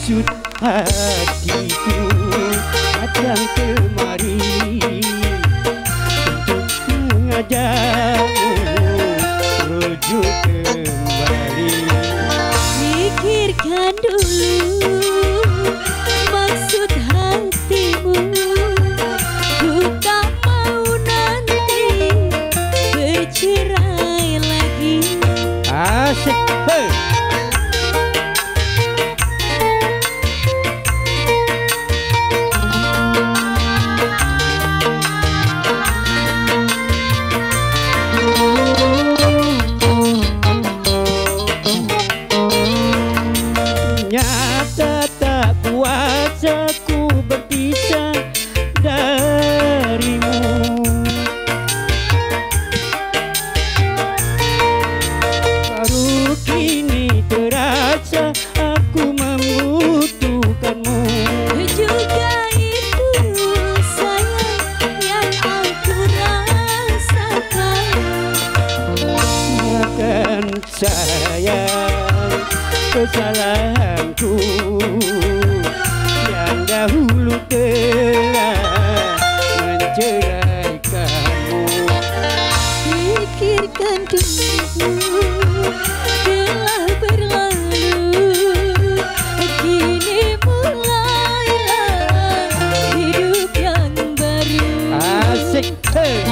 maksud hatiku datang kemari untuk mengajakmu rujuk kembali. Pikirkan dulu maksud hatimu, ku tak mau nanti bercerai lagi. Asik, hey. Nyata tak kuasa ku berpisah darimu. Baru kini terasa aku membutuhkanmu. Juga itu sayang yang aku rasakan. Makan sayang kesalahanku yang dahulu telah menceraikanmu. Pikirkan dulu, telah berlalu, kini mulailah hidup yang baru. Asik, hey.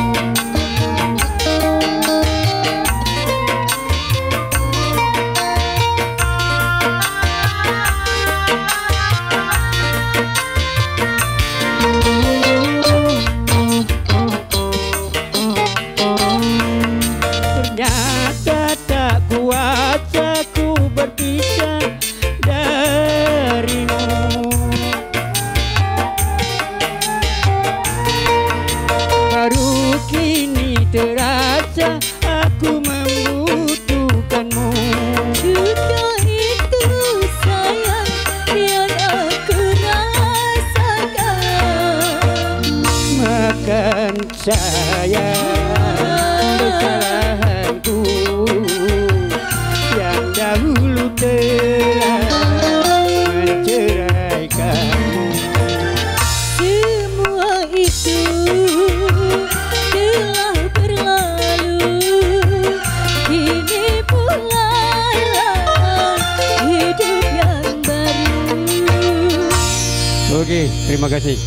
Ternyata tak kuasa ku berpisah darimu. Baru kini terasa aku membutuhkanmu. Juga itu sayang yang aku rasakan. Makan sayang kesalahanku yang dahulu telah menceraikanmu. Semua itu telah berlalu, kini mulailah hidup yang baru. Oke, terima kasih.